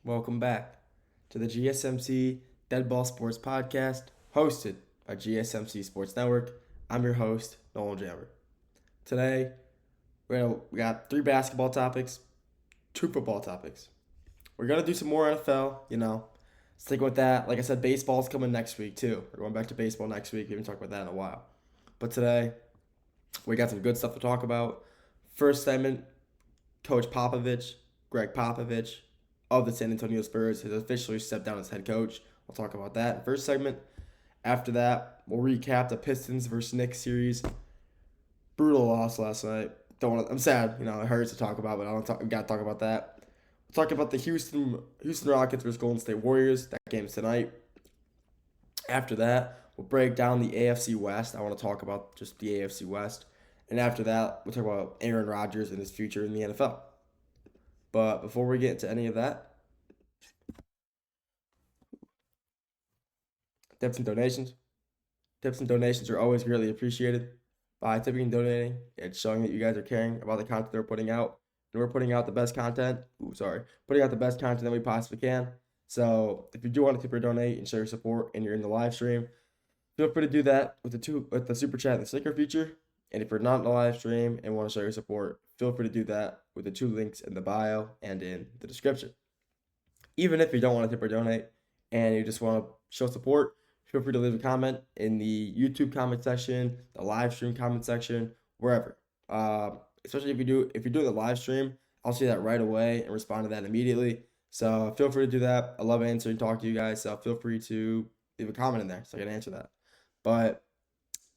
Welcome back to the GSMC Dead Ball Sports Podcast, hosted by GSMC Sports Network. I'm your host, Nolan Jammer. Today, we got 3 basketball topics, 2 football topics. We're gonna do some more NFL, stick with that. Like I said, baseball's coming next week too. We're going back to baseball next week. We haven't talked about that in a while. But today, we got some good stuff to talk about. First segment, Coach Popovich, Greg Popovich of the San Antonio Spurs has officially stepped down as head coach. We'll talk about that in first segment. After that, we'll recap the Pistons versus Knicks series. Brutal loss last night. I'm sad. It hurts to talk about, but we gotta talk about that. We'll talk about the Houston Rockets versus Golden State Warriors. That game's tonight. After that, we'll break down the AFC West. I want to talk about just the AFC West. And after that, we'll talk about Aaron Rodgers and his future in the NFL. But before we get into any of that, tips and donations. Tips and donations are always greatly appreciated. By tipping and donating, it's showing that you guys are caring about the content they're putting out. And we're putting out the best content. Putting out the best content that we possibly can. So if you do want to tip or donate and show your support and you're in the live stream, feel free to do that with the super chat and the sticker feature. And if you're not in the live stream and want to show your support, feel free to do that with the 2 links in the bio and in the description. Even if you don't want to tip or donate and you just want to show support, feel free to leave a comment in the YouTube comment section, the live stream comment section, wherever. Especially if you're doing the live stream, I'll see that right away and respond to that immediately. So feel free to do that. I love answering, talk to you guys. So feel free to leave a comment in there so I can answer that. But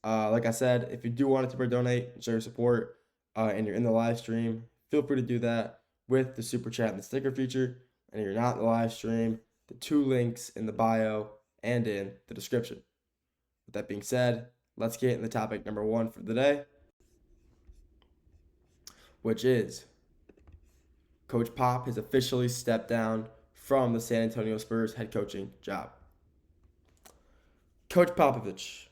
like I said, if you do want to tip or donate and show your support, and you're in the live stream, feel free to do that with the super chat and the sticker feature. And if you're not in the live stream, the 2 links in the bio and in the description. With that being said, let's get into topic number 1 for the day, which is Coach Pop has officially stepped down from the San Antonio Spurs head coaching job. Coach Popovich,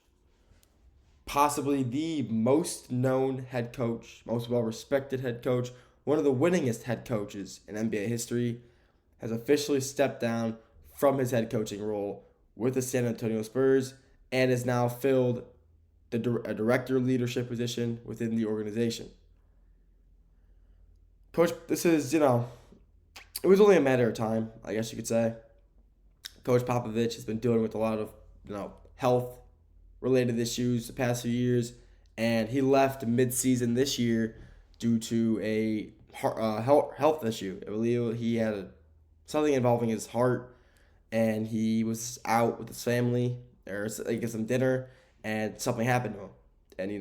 possibly the most known head coach, most well-respected head coach, one of the winningest head coaches in NBA history, has officially stepped down from his head coaching role with the San Antonio Spurs and has now filled a director leadership position within the organization. Coach, this is, it was only a matter of time, I guess you could say. Coach Popovich has been dealing with a lot of, health related issues the past few years, and he left mid-season this year due to a health issue. I believe he had something involving his heart, and he was out with his family or like some dinner, and something happened to him, and he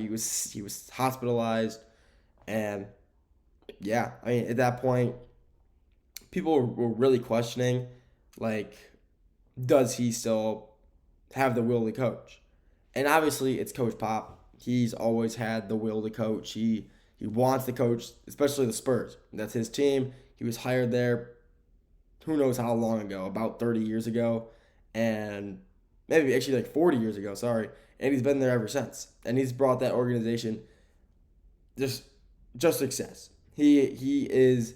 was hospitalized, and yeah, I mean at that point, people were really questioning, like, does he still have the will to coach? And obviously, it's Coach Pop. He's always had the will to coach. He wants to coach, especially the Spurs. That's his team. He was hired there who knows how long ago, about 30 years ago, and maybe actually like 40 years ago, sorry. And he's been there ever since. And he's brought that organization just success. He is,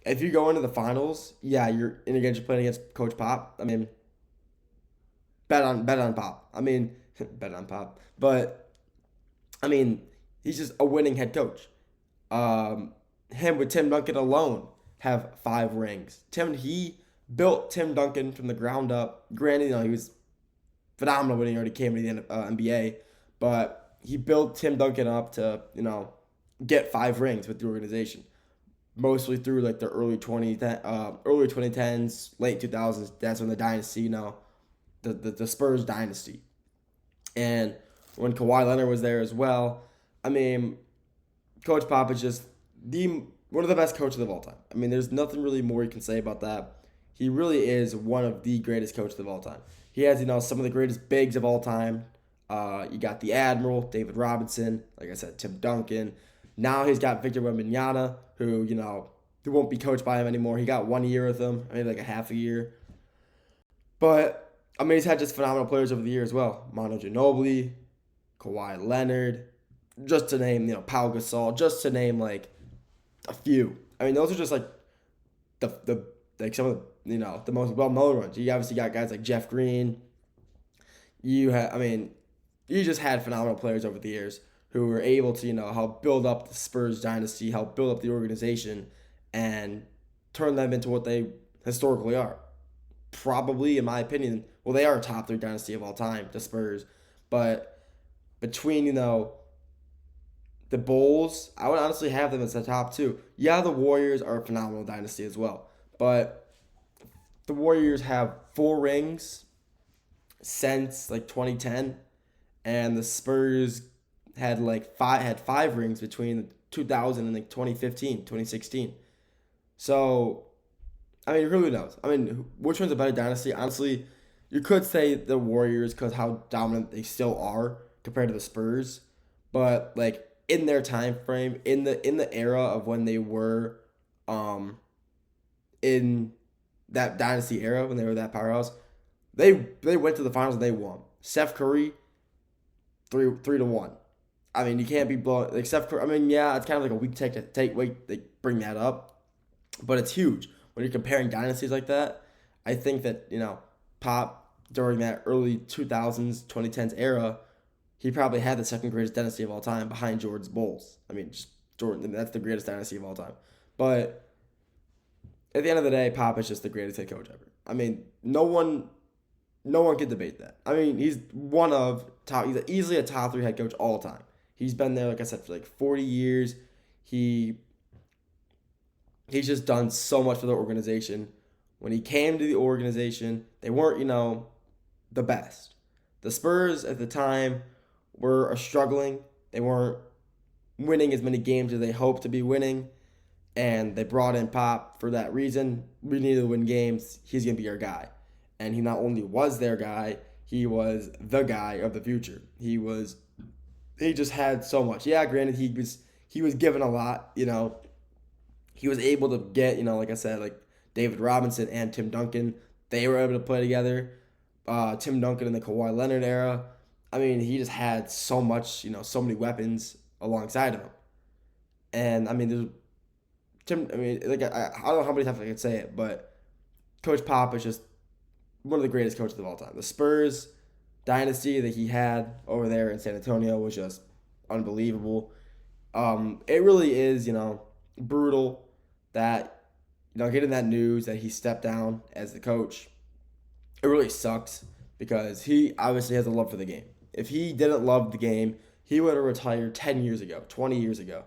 if you go into the finals, yeah, you're playing against Coach Pop. I mean, bet on Pop. I mean, bet on Pop. But I mean, he's just a winning head coach. Him with Tim Duncan alone have 5 rings. He built Tim Duncan from the ground up. Granted, he was phenomenal when he already came to the NBA, but he built Tim Duncan up to get 5 rings with the organization, mostly through like the early 2010s, late 2000s. That's when the dynasty, the Spurs dynasty. And when Kawhi Leonard was there as well, I mean, Coach Pop is just one of the best coaches of all time. I mean, there's nothing really more you can say about that. He really is one of the greatest coaches of all time. He has, some of the greatest bigs of all time. You got the Admiral, David Robinson, like I said, Tim Duncan. Now he's got Victor Wembanyama, who won't be coached by him anymore. He got 1 year with him, maybe like a half a year. But I mean, he's had just phenomenal players over the years as well. Manu Ginobili, Kawhi Leonard, just to name, Pau Gasol, just to name like a few. I mean, those are just like the like some of the most well known ones. You obviously got guys like Jeff Green. You just had phenomenal players over the years who were able to help build up the Spurs dynasty, help build up the organization, and turn them into what they historically are. Probably, in my opinion, well, they are a top three dynasty of all time, the Spurs. But between the Bulls, I would honestly have them as the top two. Yeah, the Warriors are a phenomenal dynasty as well, but the Warriors have 4 rings since like 2010, and the Spurs had 5 rings between 2000 and like 2015, 2016. So, I mean, who knows? I mean, which one's a better dynasty? Honestly, you could say the Warriors because how dominant they still are compared to the Spurs, but like in their time frame, in the era of when they were, in that dynasty era when they were that powerhouse, they went to the finals and they won. Steph Curry, 3-1. I mean, you can't be blowing like Steph Curry. I mean, yeah, it's kind of like a weak take they bring that up, but it's huge when you're comparing dynasties like that. I think that Pop during that early 2000s, 2010s era, he probably had the second greatest dynasty of all time behind Jordan's Bulls. I mean, just Jordan, that's the greatest dynasty of all time. But at the end of the day, Pop is just the greatest head coach ever. I mean, no one can debate that. I mean, he's he's easily a top 3 head coach all time. He's been there, like I said, for like 40 years. He's just done so much for the organization. When he came to the organization, they weren't, the best. The Spurs at the time were struggling. They weren't winning as many games as they hoped to be winning. And they brought in Pop for that reason. We need to win games. He's going to be our guy. And he not only was their guy, he was the guy of the future. He just had so much. Yeah, granted, he was given a lot, He was able to get, like I said, like David Robinson and Tim Duncan. They were able to play together. Tim Duncan in the Kawhi Leonard era. I mean, he just had so much, so many weapons alongside of him. And I mean, I don't know how many times I can say it, but Coach Pop is just one of the greatest coaches of all time. The Spurs dynasty that he had over there in San Antonio was just unbelievable. It really is, brutal that, getting that news that he stepped down as the coach. It really sucks because he obviously has a love for the game. If he didn't love the game, he would have retired 10 years ago, 20 years ago.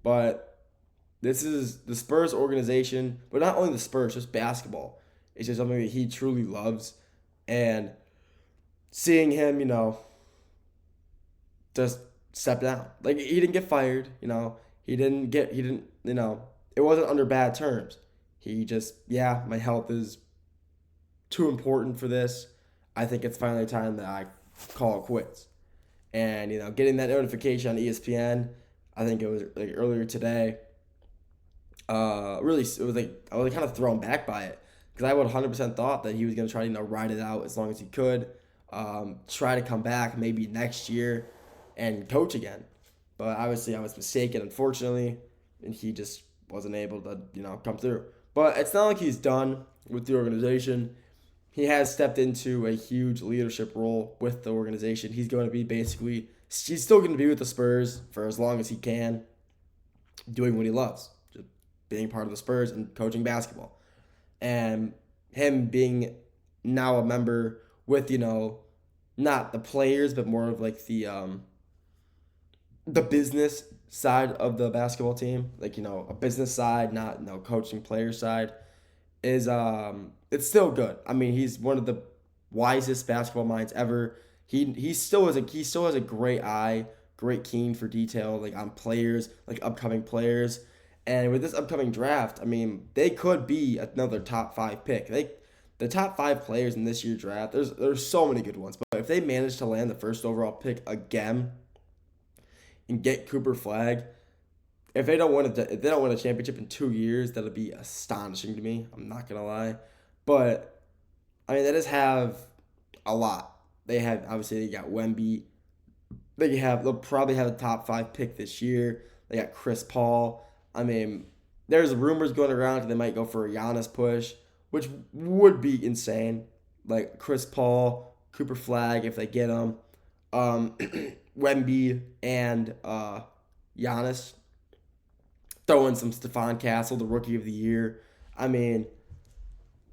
But this is the Spurs organization, but not only the Spurs, just basketball. It's just something that he truly loves. And seeing him, just step down. Like, he didn't get fired, it wasn't under bad terms. He just, my health is too important for this. I think it's finally time that I call it quits. And, getting that notification on ESPN, I think it was like earlier today, really, it was like, I was kind of thrown back by it. Because I would 100% thought that he was going to try to ride it out as long as he could, try to come back maybe next year and coach again. But obviously I was mistaken, unfortunately, and he just wasn't able to come through. But it's not like he's done with the organization. He has stepped into a huge leadership role with the organization. He's still going to be with the Spurs for as long as he can, doing what he loves, just being part of the Spurs and coaching basketball. And him being now a member with, not the players, but more of like the business side of the basketball team, like, a business side, not coaching player side, is it's still good. I mean, he's one of the wisest basketball minds ever. He still has a great eye, great keen for detail, like on players, like upcoming players. And with this upcoming draft, I mean, they could be another top 5 pick. The top 5 players in this year's draft, there's so many good ones. But if they manage to land the first overall pick again and get Cooper Flagg, if they don't win a championship in 2 years, that'll be astonishing to me. I'm not gonna lie, but I mean, they just have a lot. They got Wemby. They'll probably have a top 5 pick this year. They got Chris Paul. I mean, there's rumors going around that they might go for a Giannis push, which would be insane. Like Chris Paul, Cooper Flag if they get him, Wemby and Giannis. Throw in some Stephon Castle, the Rookie of the Year. I mean,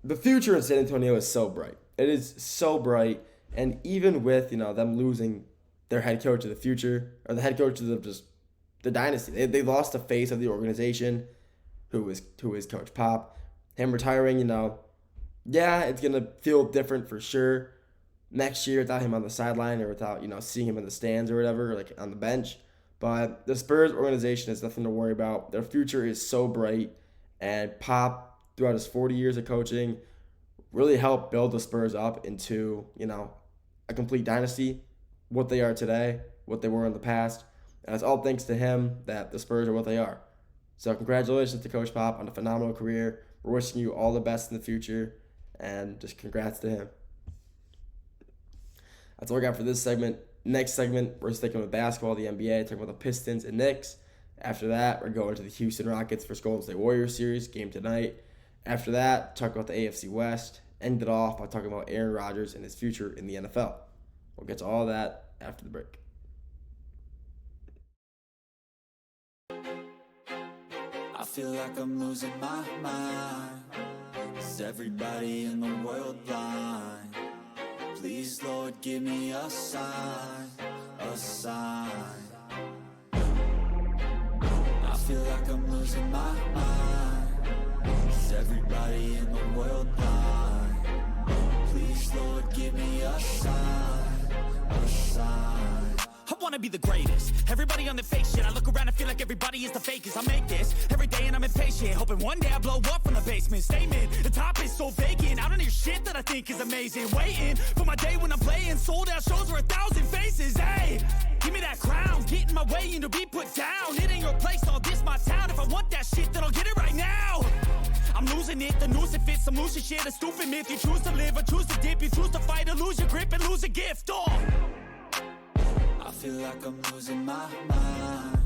the future in San Antonio is so bright. It is so bright, and even with them losing their head coach of the future or the head coach of the dynasty, they lost the face of the organization, who is Coach Pop. Him retiring, yeah, it's gonna feel different for sure next year without him on the sideline or without seeing him in the stands or whatever, like on the bench. But the Spurs organization has nothing to worry about. Their future is so bright, and Pop, throughout his 40 years of coaching, really helped build the Spurs up into a complete dynasty, what they are today, what they were in the past. And it's all thanks to him that the Spurs are what they are. So congratulations to Coach Pop on a phenomenal career. We're wishing you all the best in the future, and just congrats to him. That's all I got for this segment. Next segment, we're sticking with basketball, the NBA, talking about the Pistons and Knicks. After that, we're going to the Houston Rockets vs. Golden State Warriors series, game tonight. After that, talk about the AFC West. End it off by talking about Aaron Rodgers and his future in the NFL. We'll get to all that after the break. I feel like I'm losing my mind. Is everybody in the world blind? Please, Lord, give me a sign, a sign. I feel like I'm losing my mind. Is everybody in the world blind? Please, Lord, give me a sign, a sign. I wanna be the greatest. Everybody on the fake shit. I look around and feel like everybody is the fakest. I make this every day and I'm impatient, hoping one day I blow up from the basement. Statement, the top is so vacant. I don't hear shit that I think is amazing. Waiting for my day when I'm playing sold out shows for 1,000 faces. Hey, give me that crown, get in my way and to be put down. It ain't your place, all this my town. If I want that shit, then I'll get it right now. I'm losing it, the noose it fits, I'm losing shit. A stupid myth, you choose to live or choose to dip. You choose to fight or lose your grip and lose a gift. I feel like I'm losing my mind.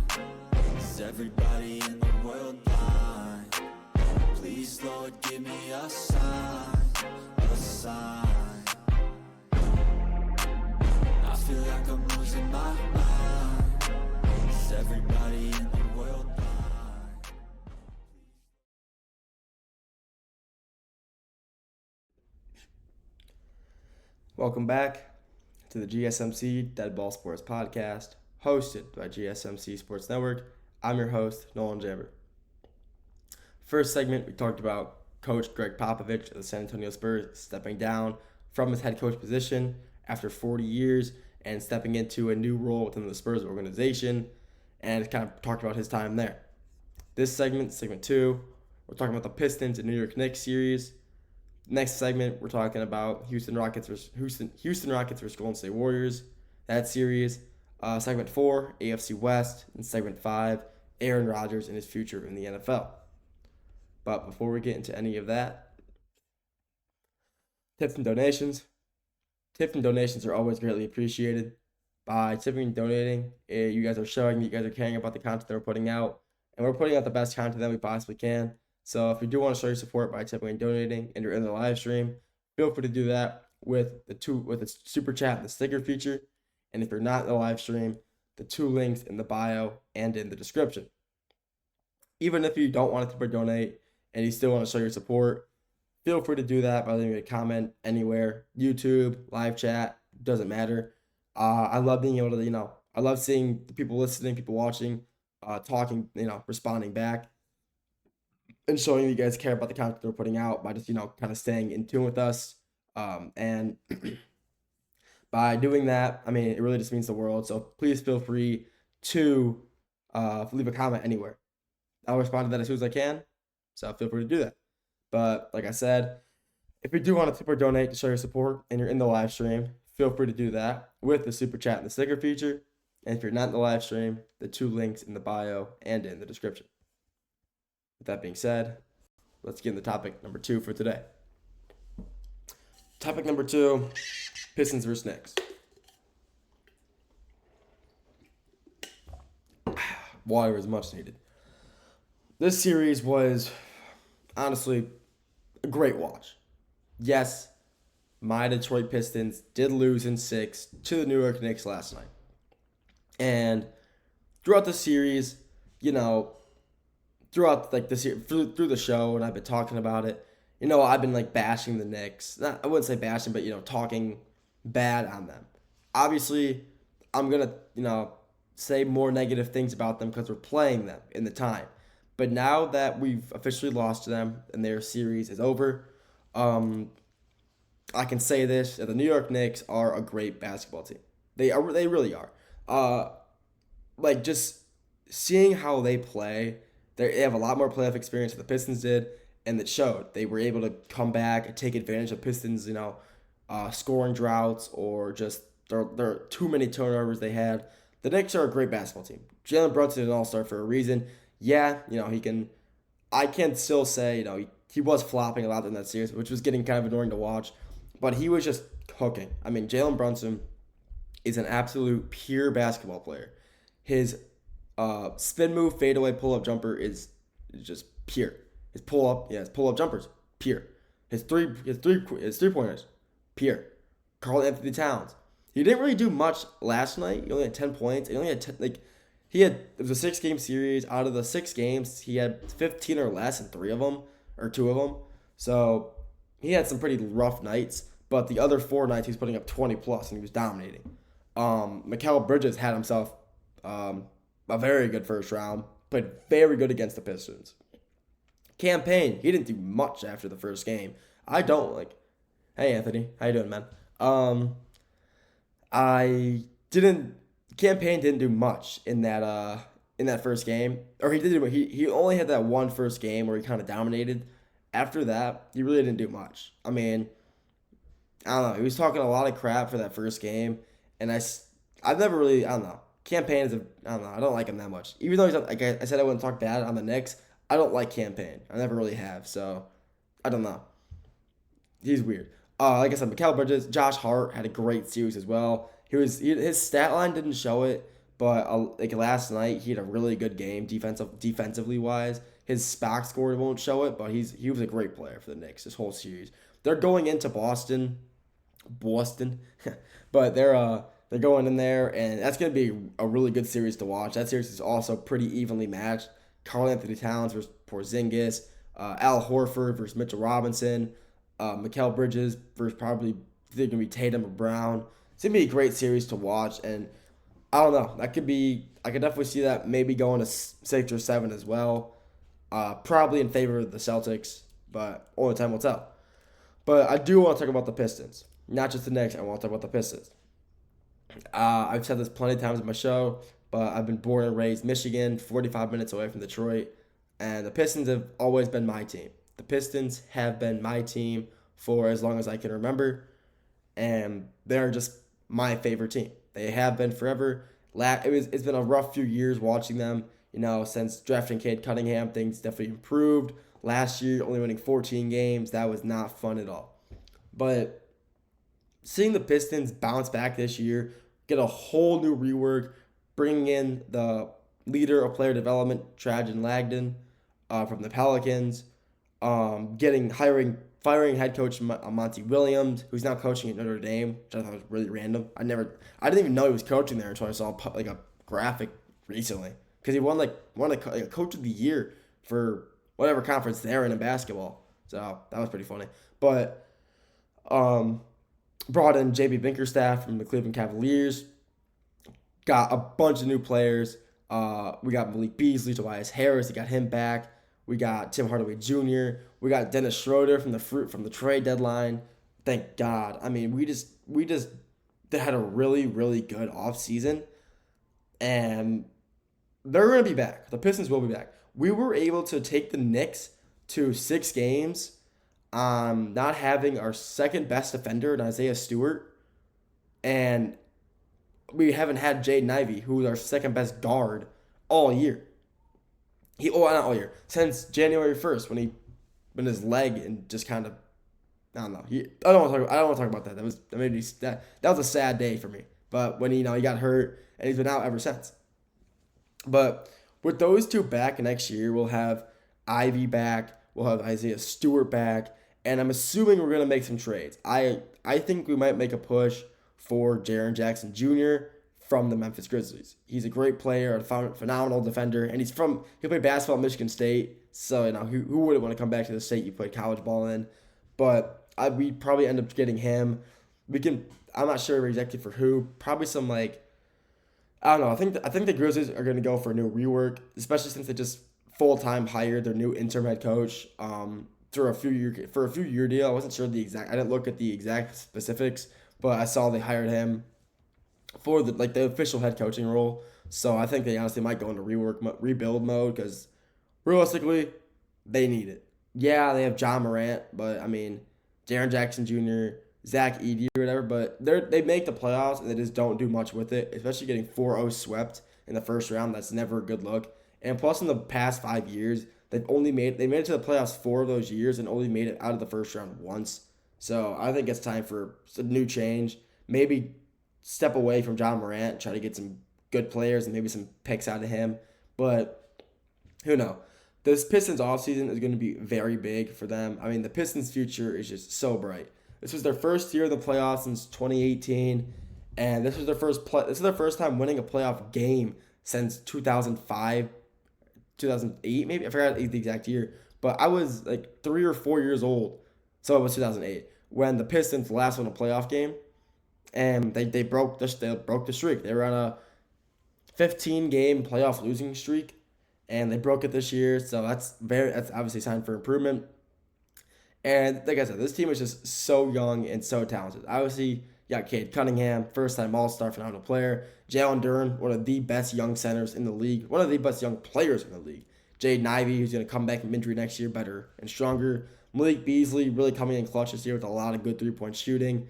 Is everybody in the world blind? Please, Lord, give me a sign, a sign. I feel like I'm losing my mind. Is everybody in the world blind? Welcome back to the GSMC Dead Ball Sports Podcast, hosted by GSMC Sports Network. I'm your host, Nolan Jabber. First segment, we talked about Coach Greg Popovich of the San Antonio Spurs stepping down from his head coach position after 40 years and stepping into a new role within the Spurs organization, and kind of talked about his time there. This segment, segment 2, we're talking about the Pistons and New York Knicks series. Next segment, we're talking about Houston Rockets versus Golden State Warriors, that series. Segment 4, AFC West, and segment 5, Aaron Rodgers and his future in the NFL. But before we get into any of that, tips and donations. Tips and donations are always greatly appreciated. By tipping and donating, you guys are showing that you guys are caring about the content that we're putting out, and we're putting out the best content that we possibly can. So if you do want to show your support by tipping and donating, and you're in the live stream, feel free to do that with the super chat and the sticker feature. And if you're not in the live stream, the 2 links in the bio and in the description. Even if you don't want to tip or donate and you still want to show your support, feel free to do that by leaving a comment anywhere. YouTube, live chat, doesn't matter. I love being able to, I love seeing the people listening, people watching, talking, responding back, and showing you guys care about the content we're putting out by just, kind of staying in tune with us. And by doing that, I mean, it really just means the world. So please feel free to leave a comment anywhere. I'll respond to that as soon as I can. So feel free to do that. But like I said, if you do want to tip or donate to show your support and you're in the live stream, feel free to do that with the super chat and the sticker feature. And if you're not in the live stream, the 2 links in the bio and in the description. With that being said, let's get into topic number 2 for today. Topic number 2, Pistons versus Knicks. Water is much needed. This series was honestly a great watch. Yes, my Detroit Pistons did lose in 6 to the New York Knicks last night. And throughout the series, you know, throughout like this through the show, and I've been talking about it. I've been like bashing the Knicks. I wouldn't say bashing, but talking bad on them. Obviously, I'm gonna say more negative things about them because we're playing them in the time. But now that we've officially lost to them and their series is over, I can say this: that the New York Knicks are a great basketball team. They really are. Like just seeing how they play, they have a lot more playoff experience than the Pistons did, and it showed. They were able to come back and take advantage of Pistons, scoring droughts or just there are too many turnovers they had. The Knicks are a great basketball team. Jalen Brunson is an all-star for a reason. Yeah, he can. I can still say, he was flopping a lot in that series, which was getting kind of annoying to watch, but he was just cooking. I mean, Jalen Brunson is an absolute pure basketball player. His spin move, fadeaway, pull-up jumper is just pure. His pull-up jumpers, pure. His three-pointers, pure. Karl Anthony Towns. He didn't really do much last night. He only had 10 points. He only had 10, it was a 6-game series. Out of the 6 games, he had 15 or less in 3 of them, or 2 of them. So he had some pretty rough nights, but the other 4 nights he was putting up 20 plus and he was dominating. Mikal Bridges had himself a very good first round, played very good against the Pistons. Cam Payne, he didn't do much after the first game. Hey Anthony, how you doing, man? Cam Payne didn't do much in that first game, or he only had that one first game where he kind of dominated. After that, he really didn't do much. I mean, I don't know. He was talking a lot of crap for that first game, and I've never really, I don't know. Cam Payne I don't know. I don't like him that much. Even though he's not, like I said, I wouldn't talk bad on the Knicks. I don't like Cam Payne. I never really have. So I don't know. He's weird. Like I said, Mikal Bridges, Josh Hart had a great series as well. His stat line didn't show it, but like last night he had a really good game defensively wise. His box score won't show it, but he was a great player for the Knicks this whole series. They're going into Boston, but they're going in there, and that's going to be a really good series to watch. That series is also pretty evenly matched. Karl Anthony Towns versus Porzingis, Al Horford versus Mitchell Robinson, Mikal Bridges versus probably they're going to be Tatum or Brown. It's going to be a great series to watch, and I don't know. I could definitely see that maybe going to 6 or 7 as well. Probably in favor of the Celtics, but only time will tell. But I do want to talk about the Pistons. Not just the Knicks, I want to talk about the Pistons. I've said this plenty of times in my show, but I've been born and raised Michigan, 45 minutes away from Detroit, and the Pistons have always been my team. The Pistons have been my team for as long as I can remember, and they're just my favorite team. They have been forever. It's been a rough few years watching them. Since drafting Cade Cunningham, things definitely improved. Last year, only winning 14 games, that was not fun at all. But seeing the Pistons bounce back this year, get a whole new rework, bringing in the leader of player development, Trajan Langdon, from the Pelicans, firing head coach Monty Williams, who's now coaching at Notre Dame, which I thought was really random. I didn't even know he was coaching there until I saw a graphic recently, because he won a coach of the year for whatever conference they're in basketball. So that was pretty funny. But brought in JB Bickerstaff from the Cleveland Cavaliers. Got a bunch of new players. We got Malik Beasley, Tobias Harris. They got him back. We got Tim Hardaway Jr. We got Dennis Schroeder from the trade deadline. Thank God. I mean, we just had a really, really good offseason. And they're going to be back. The Pistons will be back. We were able to take the Knicks to 6 games not having our second best defender in Isaiah Stewart. And we haven't had Jaden Ivey, who is our second best guard all year. Not all year. Since January 1st, when his leg and just kind of, I don't know. I don't want to talk about that. That was a sad day for me. But when he got hurt, and he's been out ever since. But with those two back next year, we'll have Ivy back, we'll have Isaiah Stewart back, And I'm assuming we're going to make some trades. I think we might make a push for Jaren Jackson Jr. from the Memphis Grizzlies. He's a great player, a phenomenal defender, and he played basketball at Michigan State. So, who wouldn't want to come back to the state you played college ball in? But we probably end up getting him. I'm not sure exactly for who. Probably some I don't know. I think the Grizzlies are going to go for a new rework, especially since they just full-time hired their new interim head coach for a few year deal. I wasn't sure I didn't look at the exact specifics, but I saw they hired him for the official head coaching role. So I think they honestly might go into rebuild mode because realistically, they need it. Yeah, they have John Morant, but Jaren Jackson Jr., Zach Edey or whatever, but they make the playoffs and they just don't do much with it, especially getting 4-0 swept in the first round. That's never a good look. And plus, in the past 5 years, they made it to the playoffs 4 of those years and only made it out of the first round once. So I think it's time for a new change. Maybe step away from John Morant, try to get some good players and maybe some picks out of him. But who knows? This Pistons offseason is going to be very big for them. The Pistons' future is just so bright. This was their first year in the playoffs since 2018, and this is their first time winning a playoff game since 2005, 2008 maybe. I forgot the exact year, but I was 3 or 4 years old, so it was 2008 when the Pistons last won a playoff game, and they broke the streak. They were on a 15-game playoff losing streak, and they broke it this year. So that's obviously a sign for improvement. And like I said, this team is just so young and so talented. Obviously, you got Cade Cunningham, first-time All-Star, phenomenal player. Jalen Duren, one of the best young centers in the league, one of the best young players in the league. Jaden Ivey, who's going to come back from injury next year better and stronger. Malik Beasley really coming in clutch this year with a lot of good three-point shooting.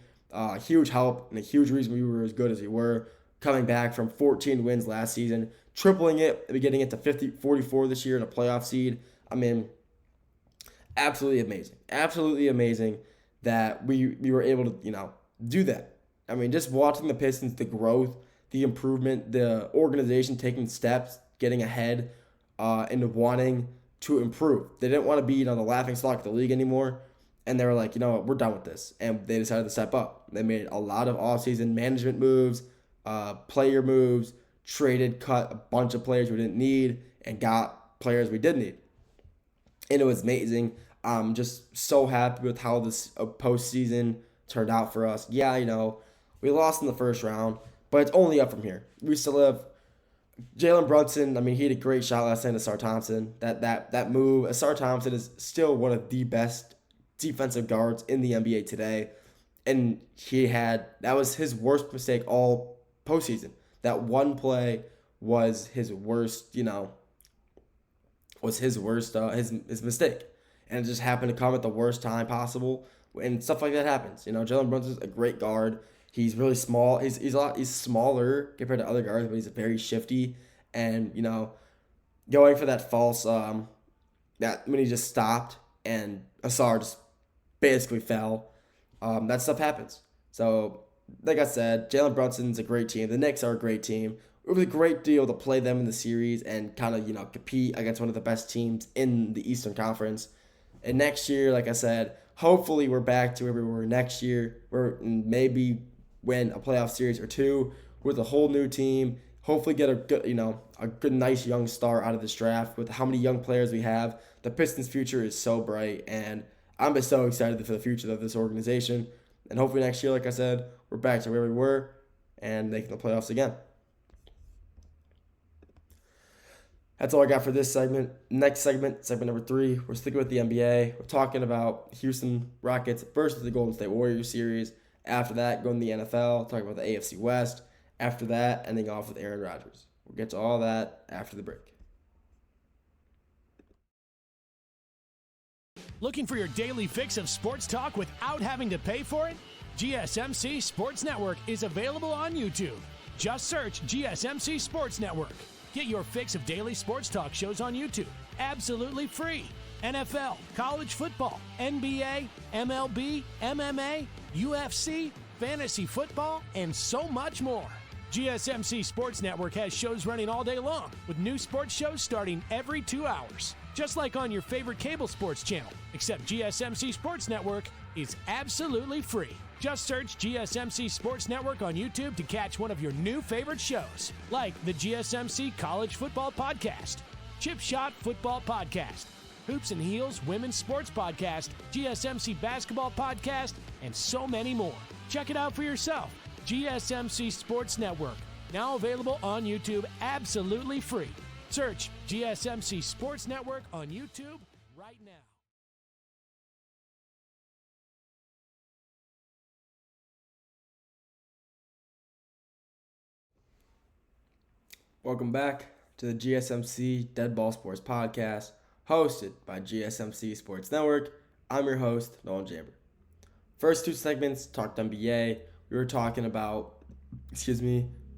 Huge help and a huge reason we were as good as we were. Coming back from 14 wins last season, tripling it, and getting it to 44 this year in a playoff seed. Absolutely amazing. Absolutely amazing that we were able to, do that. Just watching the Pistons, the growth, the improvement, the organization taking steps, getting ahead, and wanting to improve. They didn't want to be, the laughingstock of the league anymore. And they were like, we're done with this. And they decided to step up. They made a lot of offseason management moves, player moves, cut a bunch of players we didn't need, and got players we did need. And it was amazing. I'm just so happy with how this postseason turned out for us. Yeah, we lost in the first round, but it's only up from here. We still have Jalen Brunson. He had a great shot last night to Asar Thompson. That move, Asar Thompson is still one of the best defensive guards in the NBA today. And that was his worst mistake all postseason. That one play was his worst, his mistake. And it just happened to come at the worst time possible. And stuff like that happens. Jalen Brunson's a great guard. He's really small. He's smaller compared to other guards, but he's very shifty. And, going for that false, that when he just stopped and Asar just basically fell, that stuff happens. So, like I said, Jalen Brunson's a great team. The Knicks are a great team. It was a great deal to play them in the series and kind of, compete against one of the best teams in the Eastern Conference. And next year, like I said, hopefully we're back to where we were next year, where maybe win a playoff series or two with a whole new team. Hopefully get a good, nice young star out of this draft with how many young players we have. The Pistons' future is so bright, and I'm just so excited for the future of this organization. And hopefully next year, like I said, we're back to where we were and making the playoffs again. That's all I got for this segment. Next segment number 3, we're sticking with the NBA. We're talking about Houston Rockets versus the Golden State Warriors series. After that, going to the NFL, talking about the AFC West. After that, ending off with Aaron Rodgers. We'll get to all that after the break. Looking for your daily fix of sports talk without having to pay for it? GSMC Sports Network is available on YouTube. Just search GSMC Sports Network. Get your fix of daily sports talk shows on YouTube, absolutely free. NFL, college football, NBA, MLB, MMA, UFC, fantasy football, and so much more. GSMC Sports Network has shows running all day long, with new sports shows starting every 2 hours. just like on your favorite cable sports channel, except GSMC Sports Network is absolutely free. Just search GSMC Sports Network on YouTube to catch one of your new favorite shows, like the GSMC College Football Podcast, Chip Shot Football Podcast, Hoops and Heels Women's Sports Podcast, GSMC Basketball Podcast, and so many more. Check it out for yourself. GSMC Sports Network, now available on YouTube absolutely free. Search GSMC Sports Network on YouTube right now. Welcome back to the GSMC Dead Ball Sports Podcast, hosted by GSMC Sports Network. I'm your host, Nolan Jamber. First two segments talked NBA. We were talking about,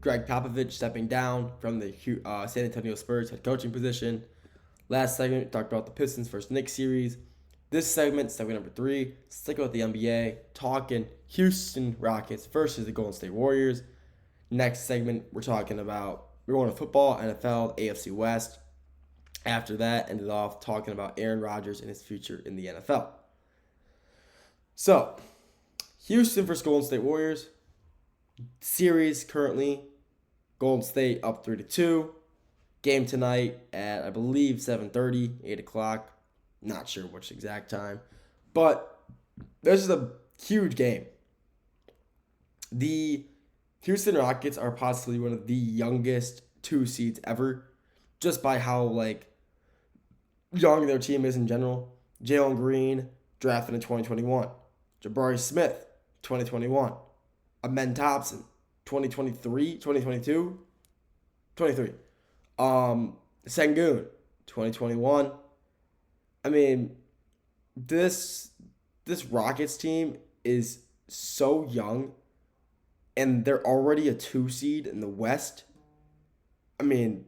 Greg Popovich stepping down from the San Antonio Spurs head coaching position. Last segment, we talked about the Pistons versus Knicks series. This segment number 3, sticking with the NBA, talking Houston Rockets versus the Golden State Warriors. Next segment, we're going to football, NFL, AFC West. After that, ended off talking about Aaron Rodgers and his future in the NFL. So, Houston versus Golden State Warriors. Series currently, Golden State up 3-2. Game tonight at, I believe, 7:30, 8 o'clock. Not sure which exact time. But this is a huge game. The Houston Rockets are possibly one of the youngest 2 seeds ever, just by how young their team is in general. Jalen Green, drafted in 2021. Jabari Smith, 2021. Amen Thompson, 2023, 2022, 23. Sengun, 2021. I mean, this Rockets team is so young, and they're already a 2 seed in the West. I mean,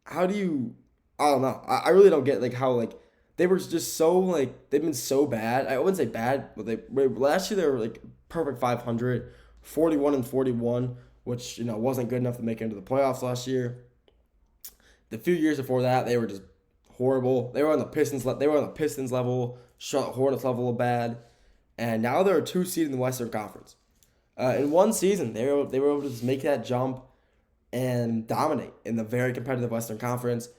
how do you... I don't know. I really don't get how they were just so they've been so bad. I wouldn't say bad, but last year they were perfect 500, 41-41, which wasn't good enough to make it into the playoffs last year. The few years before that, they were just horrible. They were on the Pistons. They were on the Pistons level, Charlotte Hornets level of bad, and now they're a 2 seed in the Western Conference. In one season, they were able to just make that jump and dominate in the very competitive Western Conference.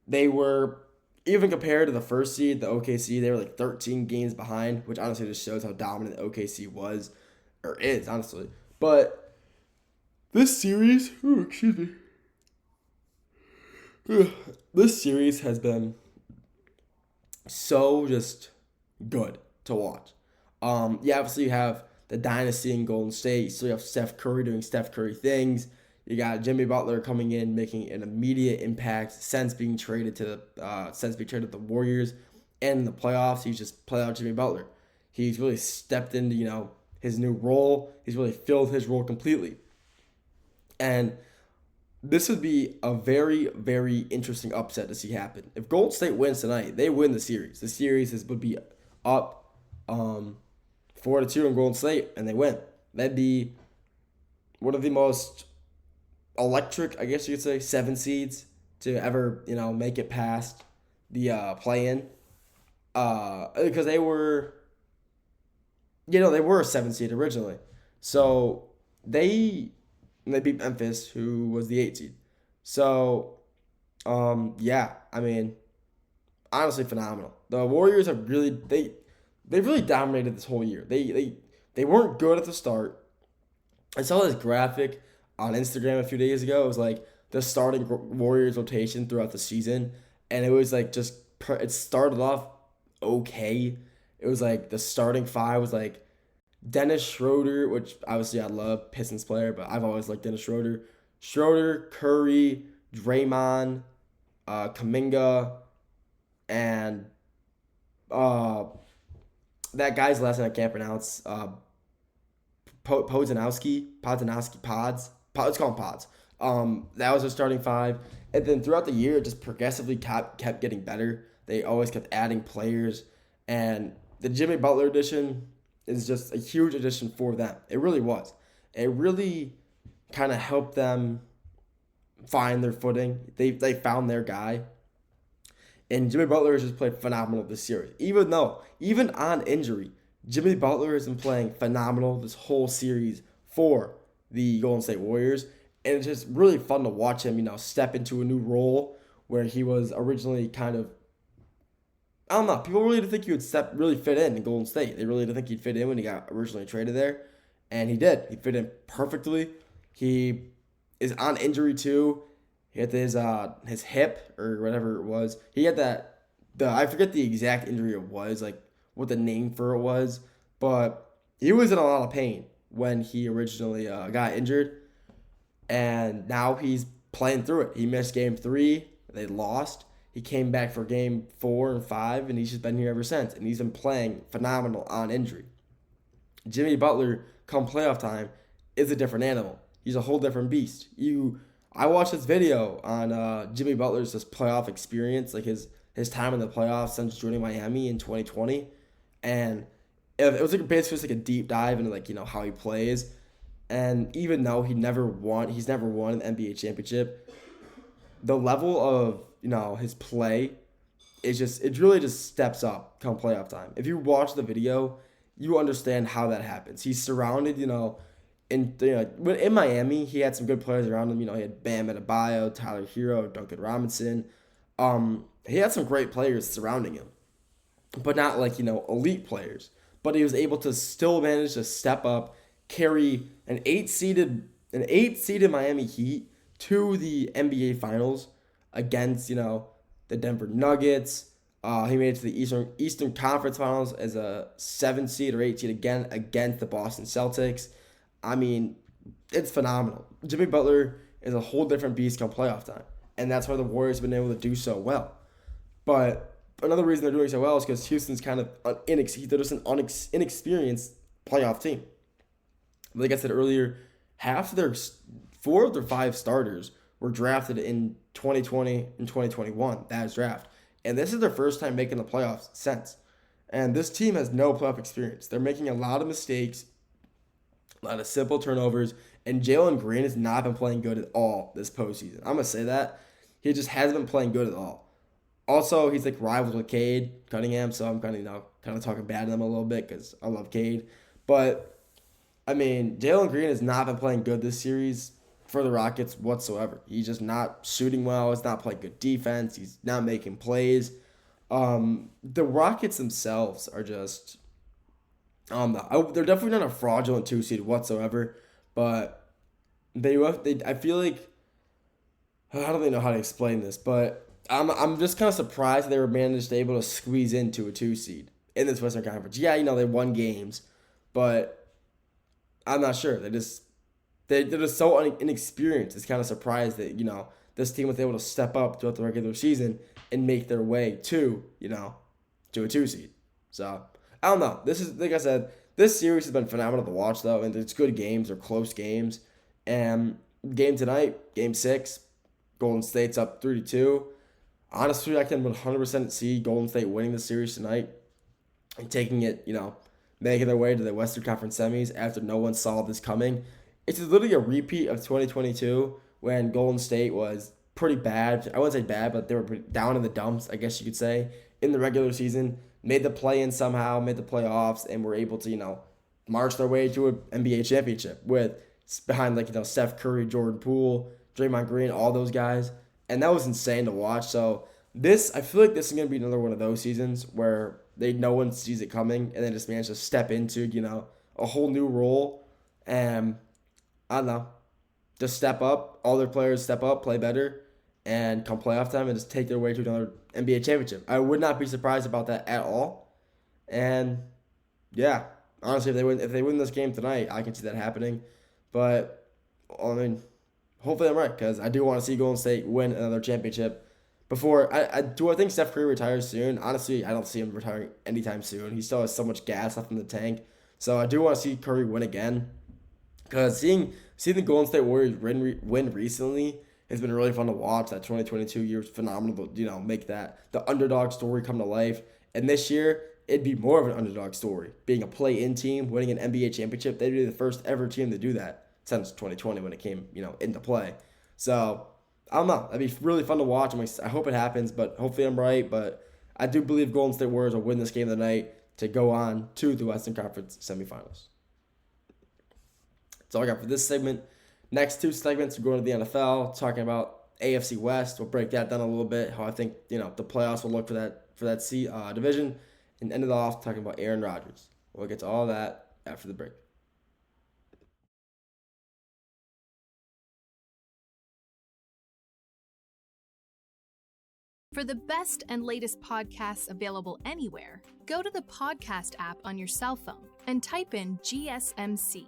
They were, even compared to the first seed, the OKC, they were 13 games behind, which honestly just shows how dominant the OKC was, or is, honestly. But this series, this series has been so just good to watch. Obviously you have the dynasty in Golden State. You still have Steph Curry doing Steph Curry things. You got Jimmy Butler coming in, making an immediate impact since being traded to the Warriors, and in the playoffs, he's just played out Jimmy Butler. He's really stepped into his new role. He's really filled his role completely, and this would be a very, very interesting upset to see happen. If Golden State wins tonight, they win the series. The series would be up 4-2 in Golden State, and they win. That'd be one of the most electric, I guess you could say, 7 seeds to ever, make it past the play-in. Because they were a 7 seed originally. So they beat Memphis, who was the 8 seed. So, I mean, honestly phenomenal. The Warriors have really, they've really dominated this whole year. They weren't good at the start. I saw this graphic on Instagram a few days ago. It was the starting Warriors rotation throughout the season, and it was it started off okay. It was the starting 5 was Dennis Schroeder, which obviously I love, Pistons player, but I've always liked Dennis Schroeder. Schroeder, Curry, Draymond, Kuminga, and that guy's last name I can't pronounce. Podzanowski, let's call him Pods. That was their starting 5. And then throughout the year, it just progressively kept getting better. They always kept adding players. And the Jimmy Butler addition is just a huge addition for them. It really was. It really kind of helped them find their footing. They found their guy. And Jimmy Butler has just played phenomenal this series. Even on injury, Jimmy Butler has been playing phenomenal this whole series for the Golden State Warriors. And it's just really fun to watch him, step into a new role where he was originally kind of, I don't know, people really didn't think he would really fit in Golden State. They really didn't think he'd fit in when he got originally traded there. And he did. He fit in perfectly. He is on injury too. He had his hip or whatever it was. He had I forget the exact injury it was, like what the name for it was, but he was in a lot of pain when he originally got injured, and now he's playing through it. He missed game 3. They lost. He came back for game 4 and 5, and he's just been here ever since, and he's been playing phenomenal on injury. Jimmy Butler, come playoff time, is a different animal. He's a whole different beast. I watched this video on Jimmy Butler's this playoff experience, like his time in the playoffs since joining Miami in 2020, and it was basically just like a deep dive into how he plays. And even though he's never won an NBA championship, the level of his play it really just steps up come playoff time. If you watch the video, you understand how that happens. He's surrounded, in Miami, he had some good players around him. He had Bam Adebayo, Tyler Hero, Duncan Robinson. He had some great players surrounding him, but not elite players. But he was able to still manage to step up, carry an 8-seeded Miami Heat to the NBA Finals against the Denver Nuggets. He made it to the Eastern Conference Finals as a 7 seed or 8 seed again against the Boston Celtics. I mean, it's phenomenal. Jimmy Butler is a whole different beast come playoff time, and that's why the Warriors have been able to do so well. But another reason they're doing so well is because Houston's kind of they're just an inexperienced playoff team. Like I said earlier, 4 of their 5 starters were drafted in 2020 and 2021. That is draft. And this is their first time making the playoffs since. And this team has no playoff experience. They're making a lot of mistakes, a lot of simple turnovers, and Jalen Green has not been playing good at all this postseason. I'm going to say that. He just hasn't been playing good at all. Also, he's rivals with Cade Cunningham, so I'm kind of talking bad to them a little bit because I love Cade. But, I mean, Jalen Green has not been playing good this series for the Rockets whatsoever. He's just not shooting well. He's not playing good defense. He's not making plays. The Rockets themselves are just, they're definitely not a fraudulent 2 seed whatsoever, but I feel like, I don't really know how to explain this, but I'm just kind of surprised that they were able to squeeze into a 2 seed in this Western Conference. Yeah, they won games, but I'm not sure. They're just so inexperienced. It's kind of surprised that, this team was able to step up throughout the regular season and make their way to a 2 seed. So, I don't know. This is, like I said, this series has been phenomenal to watch, though, and it's good games. They're close games. And game tonight, game 6, Golden State's up 3-2. Honestly, I can 100% see Golden State winning the series tonight and taking it, making their way to the Western Conference semis after no one saw this coming. It's literally a repeat of 2022 when Golden State was pretty bad. I wouldn't say bad, but they were down in the dumps, I guess you could say, in the regular season. Made the play-in somehow, made the playoffs, and were able to, march their way to an NBA championship behind Steph Curry, Jordan Poole, Draymond Green, all those guys. And that was insane to watch. So I feel like this is going to be another one of those seasons where no one sees it coming and then just manage to step into, a whole new role. And I don't know, just step up. All their players step up, play better, and come playoff time and just take their way to another NBA championship. I would not be surprised about that at all. And yeah, honestly, if they win this game tonight, I can see that happening. But I mean, hopefully I'm right, because I do want to see Golden State win another championship before. I think Steph Curry retires soon. Honestly, I don't see him retiring anytime soon. He still has so much gas left in the tank. So I do want to see Curry win again, because seeing the Golden State Warriors win recently has been really fun to watch. That 2022 year was phenomenal to, make the underdog story come to life. And this year, it'd be more of an underdog story. Being a play-in team, winning an NBA championship, they'd be the first ever team to do that since 2020 when it came, into play. So I don't know. That'd be really fun to watch. I hope it happens, but hopefully I'm right. But I do believe Golden State Warriors will win this game of the night to go on to the Western Conference semifinals. That's all I got for this segment. Next two segments, we're going to the NFL, talking about AFC West. We'll break that down a little bit, how I think the playoffs will look for that division, and end it off talking about Aaron Rodgers. We'll get to all that after the break. For the best and latest podcasts available anywhere, go to the podcast app on your cell phone and type in GSMC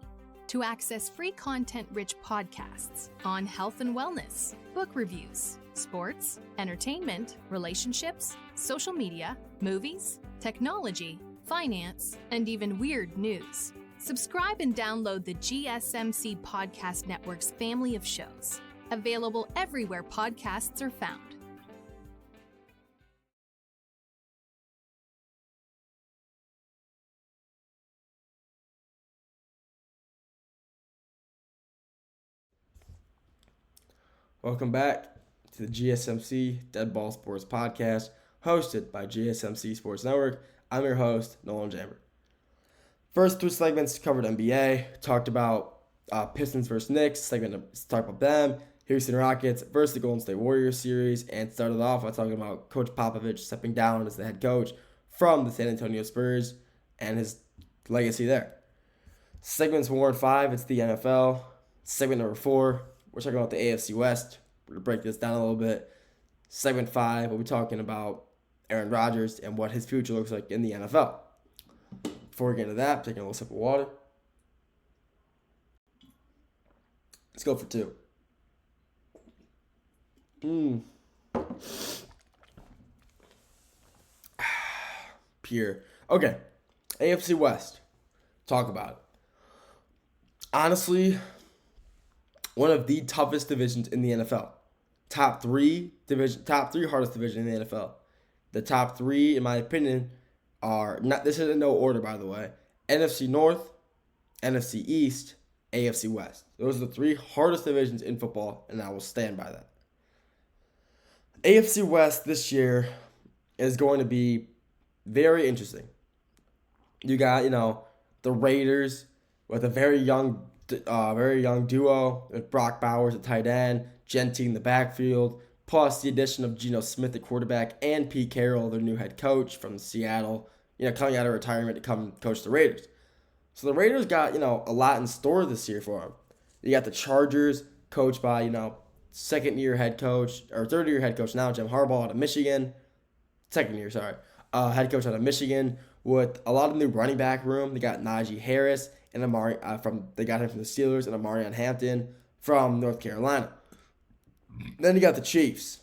to access free content-rich podcasts on health and wellness, book reviews, sports, entertainment, relationships, social media, movies, technology, finance, and even weird news. Subscribe and download the GSMC Podcast Network's family of shows, available everywhere podcasts are found. Welcome back to the GSMC Dead Ball Sports Podcast, hosted by GSMC Sports Network. I'm your host, Nolan Jammer. First two segments covered NBA, talked about Pistons versus Knicks, talked about them, Houston Rockets versus the Golden State Warriors series, and started off by talking about Coach Popovich stepping down as the head coach from the San Antonio Spurs and his legacy there. Segments 4 and 5, it's the NFL. Segment number 4, we're talking about the AFC West. We're going to break this down a little bit. Segment 5, we'll be talking about Aaron Rodgers and what his future looks like in the NFL. Before we get into that, I'm taking a little sip of water. Let's go for 2. Pure. Okay. AFC West. Talk about it. Honestly, one of the toughest divisions in the NFL. Top three hardest division in the NFL. The top 3, in my opinion, are not. This is in no order, by the way. NFC North, NFC East, AFC West. Those are the 3 hardest divisions in football, and I will stand by that. AFC West this year is going to be very interesting. You got, the Raiders with a very young duo with Brock Bowers at tight end, Genty in the backfield, plus the addition of Geno Smith at quarterback and Pete Carroll, their new head coach from Seattle, coming out of retirement to come coach the Raiders. So the Raiders got, a lot in store this year for them. You got the Chargers, coached by, second-year head coach, or third-year head coach now, Jim Harbaugh out of Michigan. Head coach out of Michigan with a lot of new running back room. They got Najee Harris and they got him from the Steelers, and Amarian Hampton from North Carolina. Then you got the Chiefs.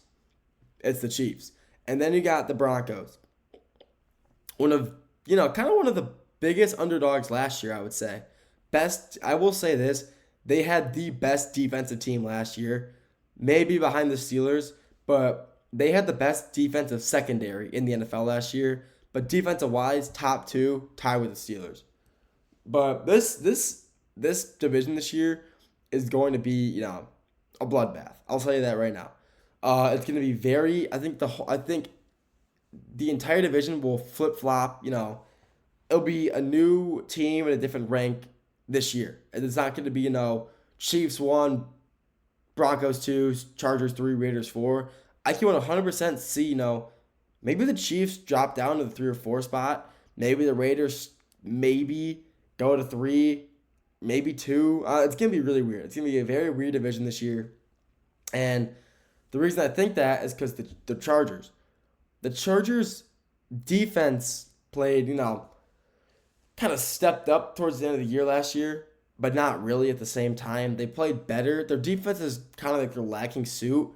It's the Chiefs. And then you got the Broncos. One of the biggest underdogs last year, I would say. I will say this, they had the best defensive team last year, maybe behind the Steelers, but they had the best defensive secondary in the NFL last year. But defensive-wise, top 2, tied with the Steelers. But this division this year is going to be, a bloodbath. I'll tell you that right now. It's going to be very. I think the entire division will flip flop. It'll be a new team in a different rank this year. It's not going to be Chiefs 1, Broncos 2, Chargers 3, Raiders 4. I can 100% see maybe the Chiefs drop down to the 3 or 4 spot. Maybe the Raiders go to 3, maybe 2. It's going to be really weird. It's going to be a very weird division this year. And the reason I think that is because the Chargers. The Chargers' defense played, kind of stepped up towards the end of the year last year, but not really at the same time. They played better. Their defense is kind of like their lacking suit,